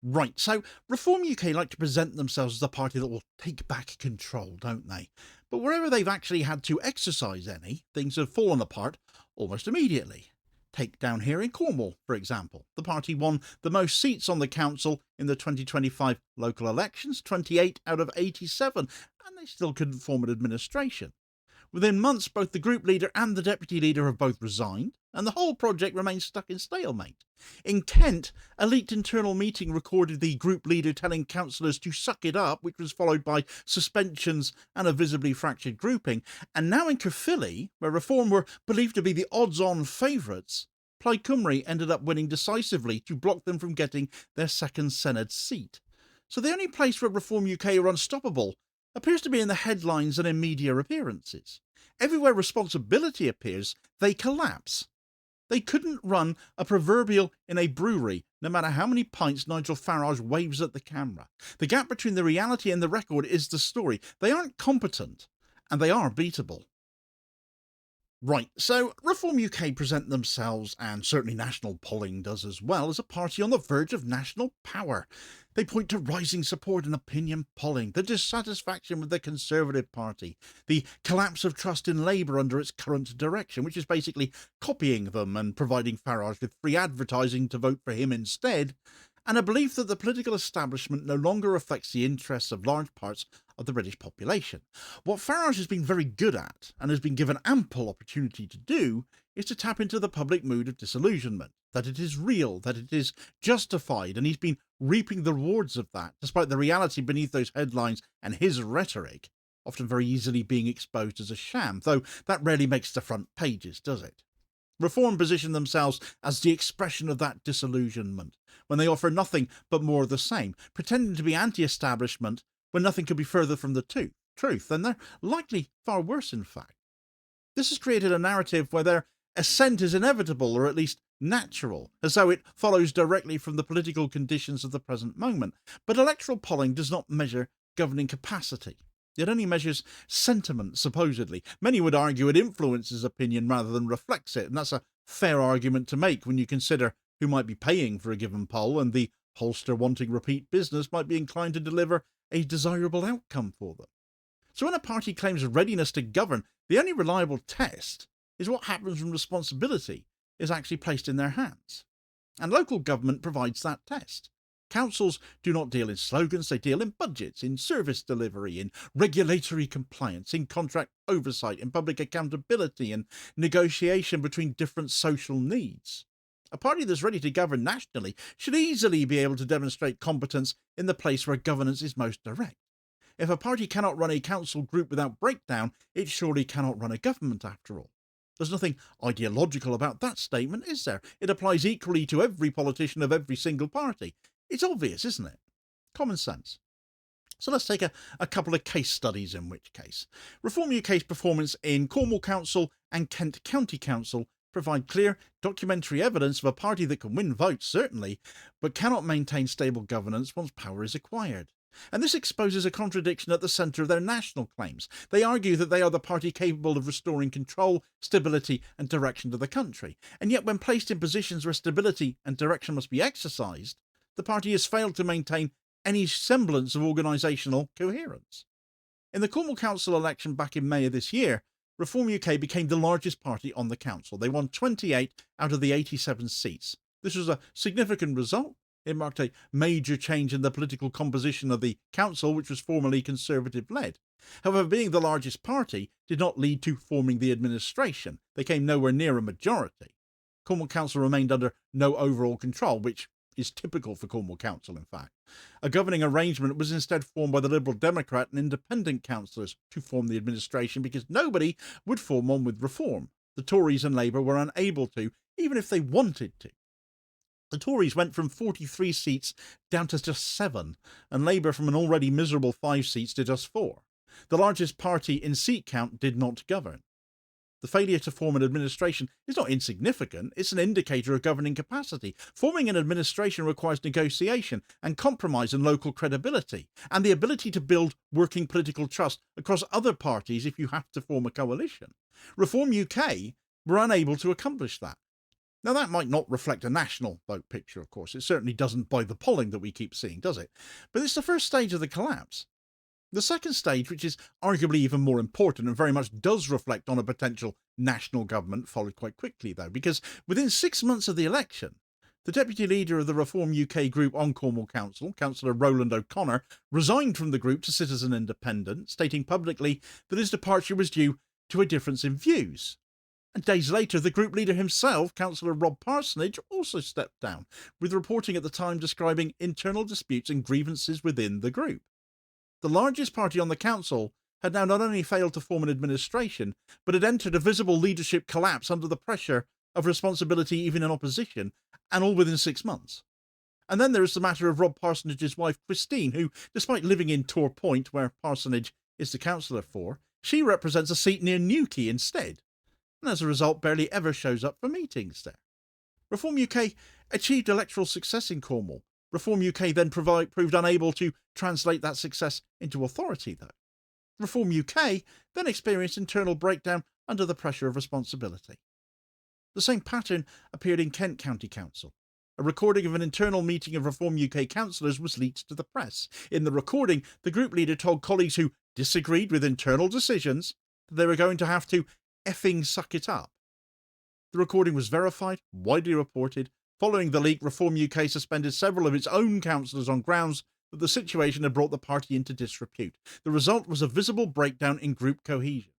Right, so Reform UK like to present themselves as a party that will take back control, don't they? But wherever they've actually had to exercise any, things have fallen apart almost immediately. Take down here in Cornwall, for example. The party won the most seats on the council in the 2025 local elections, 28 out of 87, and they still couldn't form an administration. Within months, both the group leader and the deputy leader have both resigned, and the whole project remains stuck in stalemate. In Kent, a leaked internal meeting recorded the group leader telling councillors to suck it up, which was followed by suspensions and a visibly fractured grouping. And now in Caerphilly, where Reform were believed to be the odds-on favourites, Plaid Cymru ended up winning decisively to block them from getting their second Senedd seat. So the only place where Reform UK are unstoppable appears to be in the headlines and in media appearances. Everywhere responsibility appears, they collapse. They couldn't run a proverbial in a brewery, no matter how many pints Nigel Farage waves at the camera. The gap between the reality and the record is the story. They aren't competent, and they are beatable. Right, so Reform UK present themselves, and certainly national polling does as well, as a party on the verge of national power. They point to rising support in opinion polling, the dissatisfaction with the Conservative Party, the collapse of trust in Labour under its current direction, which is basically copying them and providing Farage with free advertising to vote for him instead, and a belief that the political establishment no longer reflects the interests of large parts of the British population. What Farage has been very good at, and has been given ample opportunity to do, is to tap into the public mood of disillusionment, that it is real, that it is justified, and he's been reaping the rewards of that, despite the reality beneath those headlines and his rhetoric, often very easily being exposed as a sham, though that rarely makes the front pages, does it? Reform position themselves as the expression of that disillusionment, when they offer nothing but more of the same, pretending to be anti-establishment when nothing could be further from the truth, and they're likely far worse in fact. This has created a narrative where their ascent is inevitable, or at least natural, as though it follows directly from the political conditions of the present moment. But electoral polling does not measure governing capacity. It only measures sentiment, supposedly. Many would argue it influences opinion rather than reflects it, and that's a fair argument to make when you consider who might be paying for a given poll, and the pollster wanting repeat business might be inclined to deliver a desirable outcome for them. So when a party claims readiness to govern, the only reliable test is what happens when responsibility is actually placed in their hands. And local government provides that test. Councils do not deal in slogans, they deal in budgets, in service delivery, in regulatory compliance, in contract oversight, in public accountability, and negotiation between different social needs. A party that's ready to govern nationally should easily be able to demonstrate competence in the place where governance is most direct. If a party cannot run a council group without breakdown, it surely cannot run a government after all. There's nothing ideological about that statement, is there? It applies equally to every politician of every single party. It's obvious, isn't it? Common sense. So let's take a couple of case studies in which case. Reform UK's performance in Cornwall Council and Kent County Council provide clear documentary evidence of a party that can win votes, certainly, but cannot maintain stable governance once power is acquired. And this exposes a contradiction at the centre of their national claims. They argue that they are the party capable of restoring control, stability and direction to the country. And yet when placed in positions where stability and direction must be exercised, the party has failed to maintain any semblance of organisational coherence. In the Cornwall Council election back in May of this year, Reform UK became the largest party on the council. They won 28 out of the 87 seats. This was a significant result. It marked a major change in the political composition of the council, which was formerly Conservative-led. However, being the largest party did not lead to forming the administration. They came nowhere near a majority. Cornwall Council remained under no overall control, which is typical for Cornwall Council, in fact. A governing arrangement was instead formed by the Liberal Democrat and independent councillors to form the administration because nobody would form one with Reform. The Tories and Labour were unable to, even if they wanted to. The Tories went from 43 seats down to just 7, and Labour from an already miserable 5 seats to just 4. The largest party in seat count did not govern. The failure to form an administration is not insignificant, it's an indicator of governing capacity. Forming an administration requires negotiation and compromise and local credibility, and the ability to build working political trust across other parties if you have to form a coalition. Reform UK were unable to accomplish that. Now, that might not reflect a national vote picture, of course. It certainly doesn't by the polling that we keep seeing, does it? But it's the first stage of the collapse. The second stage, which is arguably even more important and very much does reflect on a potential national government, followed quite quickly, though, because within 6 months of the election, the deputy leader of the Reform UK group on Cornwall Council, Councillor Roland O'Connor, resigned from the group to sit as an independent, stating publicly that his departure was due to a difference in views. And days later, the group leader himself, Councillor Rob Parsonage, also stepped down, with reporting at the time describing internal disputes and grievances within the group. The largest party on the council had now not only failed to form an administration, but had entered a visible leadership collapse under the pressure of responsibility even in opposition, and all within 6 months. And then there is the matter of Rob Parsonage's wife, Christine, who, despite living in Tor Point, where Parsonage is the councillor for, she represents a seat near Newquay instead, and as a result barely ever shows up for meetings there. Reform UK achieved electoral success in Cornwall. Reform UK then proved unable to translate that success into authority, though. Reform UK then experienced internal breakdown under the pressure of responsibility. The same pattern appeared in Kent County Council. A recording of an internal meeting of Reform UK councillors was leaked to the press. In the recording, the group leader told colleagues who disagreed with internal decisions that they were going to have to effing suck it up. The recording was verified, widely reported. Following the leak, Reform UK suspended several of its own councillors on grounds that the situation had brought the party into disrepute. The result was a visible breakdown in group cohesion.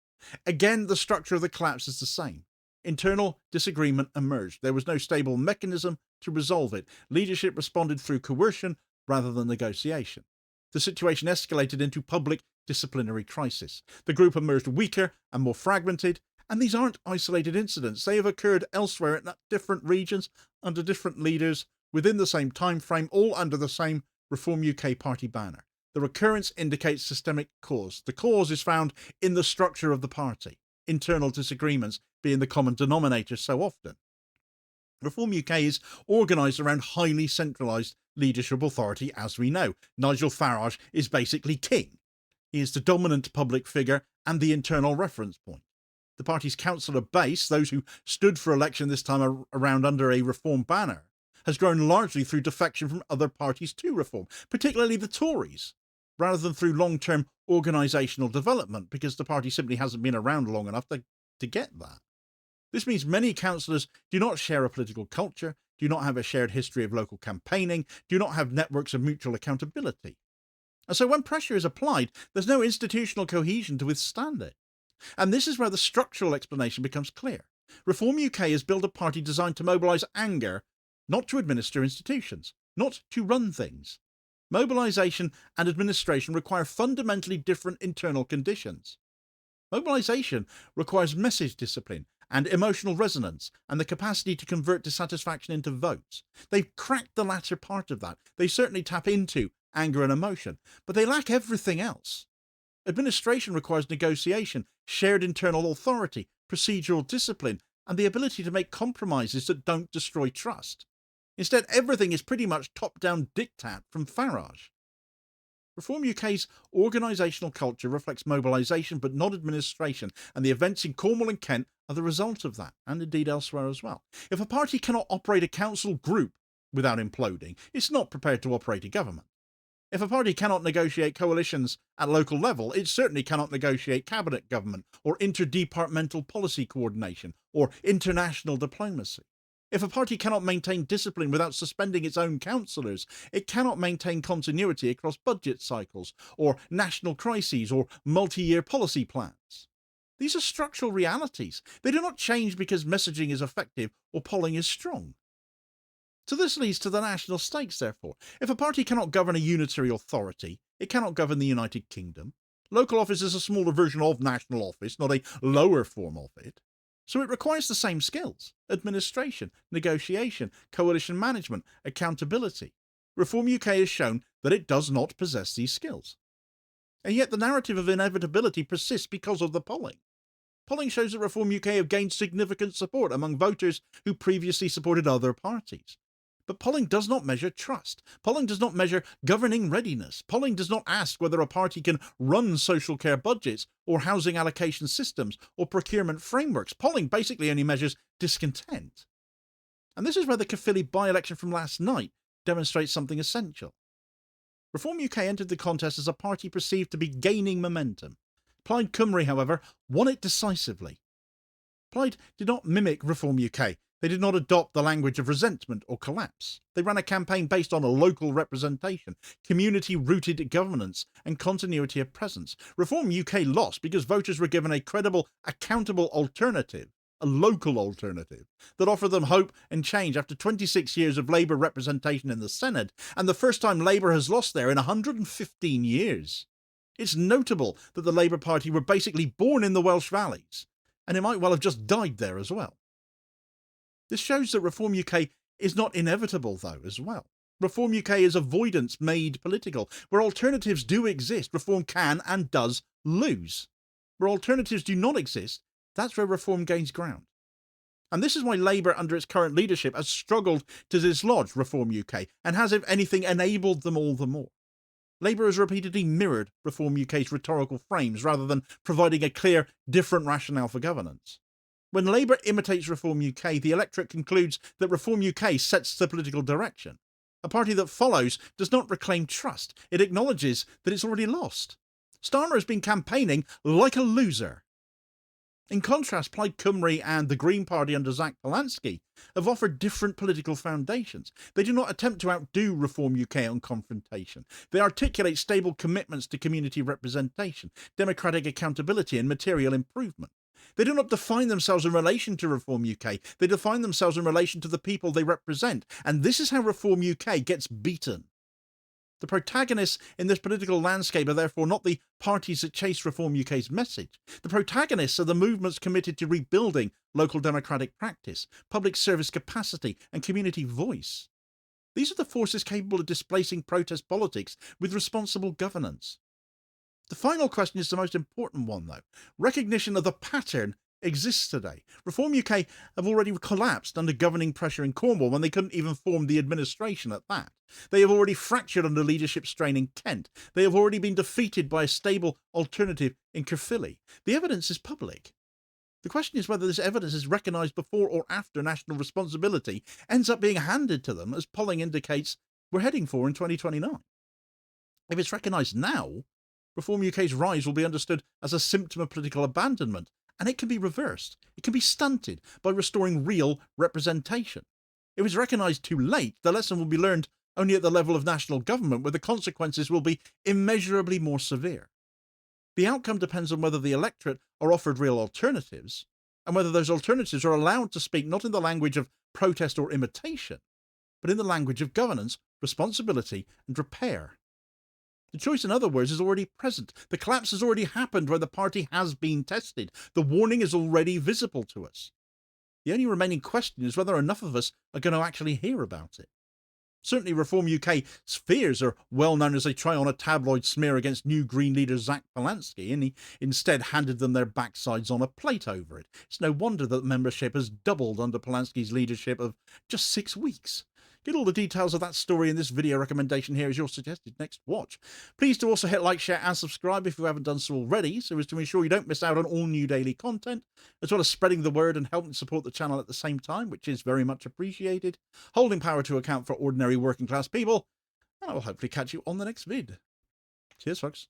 Again, the structure of the collapse is the same. Internal disagreement emerged. There was no stable mechanism to resolve it. Leadership responded through coercion rather than negotiation. The situation escalated into public disciplinary crisis. The group emerged weaker and more fragmented, and these aren't isolated incidents. They have occurred elsewhere in different regions, under different leaders, within the same time frame, all under the same Reform UK party banner. The recurrence indicates systemic cause. The cause is found in the structure of the party, internal disagreements being the common denominator so often. Reform UK is organised around highly centralised leadership authority, as we know. Nigel Farage is basically king. He is the dominant public figure and the internal reference point. The party's councillor base, those who stood for election this time around under a Reform banner, has grown largely through defection from other parties to Reform, particularly the Tories, rather than through long-term organisational development, because the party simply hasn't been around long enough to get that. This means many councillors do not share a political culture, do not have a shared history of local campaigning, do not have networks of mutual accountability. And so when pressure is applied, there's no institutional cohesion to withstand it. And this is where the structural explanation becomes clear. Reform UK has built a party designed to mobilise anger, not to administer institutions, not to run things. Mobilisation and administration require fundamentally different internal conditions. Mobilisation requires message discipline and emotional resonance and the capacity to convert dissatisfaction into votes. They've cracked the latter part of that. They certainly tap into anger and emotion, but they lack everything else. Administration requires negotiation, shared internal authority, procedural discipline, and the ability to make compromises that don't destroy trust. Instead, everything is pretty much top-down diktat from Farage. Reform UK's organisational culture reflects mobilisation but not administration, and the events in Cornwall and Kent are the result of that, and indeed elsewhere as well. If a party cannot operate a council group without imploding, it's not prepared to operate a government. If a party cannot negotiate coalitions at local level, it certainly cannot negotiate cabinet government or interdepartmental policy coordination or international diplomacy. If a party cannot maintain discipline without suspending its own councillors, it cannot maintain continuity across budget cycles or national crises or multi-year policy plans. These are structural realities. They do not change because messaging is effective or polling is strong. So this leads to the national stakes, therefore. If a party cannot govern a unitary authority, it cannot govern the United Kingdom. Local office is a smaller version of national office, not a lower form of it. So it requires the same skills: administration, negotiation, coalition management, accountability. Reform UK has shown that it does not possess these skills. And yet the narrative of inevitability persists because of the polling. Polling shows that Reform UK have gained significant support among voters who previously supported other parties. But polling does not measure trust. Polling does not measure governing readiness. Polling does not ask whether a party can run social care budgets or housing allocation systems or procurement frameworks. Polling basically only measures discontent. And this is where the Caerphilly by-election from last night demonstrates something essential. Reform UK entered the contest as a party perceived to be gaining momentum. Plaid Cymru, however, won it decisively. Plaid did not mimic Reform UK. They did not adopt the language of resentment or collapse. They ran a campaign based on a local representation, community-rooted governance, and continuity of presence. Reform UK lost because voters were given a credible, accountable alternative, a local alternative, that offered them hope and change after 26 years of Labour representation in the Senedd, and the first time Labour has lost there in 115 years. It's notable that the Labour Party were basically born in the Welsh Valleys, and it might well have just died there as well. This shows that Reform UK is not inevitable, though, as well. Reform UK is avoidance made political. Where alternatives do exist, Reform can and does lose. Where alternatives do not exist, that's where Reform gains ground. And this is why Labour, under its current leadership, has struggled to dislodge Reform UK and has, if anything, enabled them all the more. Labour has repeatedly mirrored Reform UK's rhetorical frames rather than providing a clear, different rationale for governance. When Labour imitates Reform UK, the electorate concludes that Reform UK sets the political direction. A party that follows does not reclaim trust. It acknowledges that it's already lost. Starmer has been campaigning like a loser. In contrast, Plaid Cymru and the Green Party under Zach Polanski have offered different political foundations. They do not attempt to outdo Reform UK on confrontation. They articulate stable commitments to community representation, democratic accountability and material improvement. They do not define themselves in relation to Reform UK. They define themselves in relation to the people they represent. And this is how Reform UK gets beaten. The protagonists in this political landscape are therefore not the parties that chase Reform UK's message. The protagonists are the movements committed to rebuilding local democratic practice, public service capacity and community voice. These are the forces capable of displacing protest politics with responsible governance. The final question is the most important one, though. Recognition of the pattern exists today. Reform UK have already collapsed under governing pressure in Cornwall when they couldn't even form the administration at that. They have already fractured under leadership strain in Kent. They have already been defeated by a stable alternative in Caerphilly. The evidence is public. The question is whether this evidence is recognised before or after national responsibility ends up being handed to them, as polling indicates we're heading for in 2029. If it's recognised now, Reform UK's rise will be understood as a symptom of political abandonment, and it can be reversed. It can be stunted by restoring real representation. If it's recognised too late, the lesson will be learned only at the level of national government, where the consequences will be immeasurably more severe. The outcome depends on whether the electorate are offered real alternatives, and whether those alternatives are allowed to speak not in the language of protest or imitation, but in the language of governance, responsibility and repair. The choice, in other words, is already present. The collapse has already happened where the party has been tested. The warning is already visible to us. The only remaining question is whether enough of us are going to actually hear about it. Certainly Reform UK's fears are well known as they try on a tabloid smear against new Green leader Zach Polanski, and he instead handed them their backsides on a plate over it. It's no wonder that membership has doubled under Polanski's leadership of just 6 weeks. Get all the details of that story in this video recommendation here as your suggested next watch. Please do also hit like, share and subscribe if you haven't done so already, so as to ensure you don't miss out on all new daily content, as well as spreading the word and helping support the channel at the same time, which is very much appreciated, holding power to account for ordinary working class people, and I will hopefully catch you on the next vid. Cheers, folks.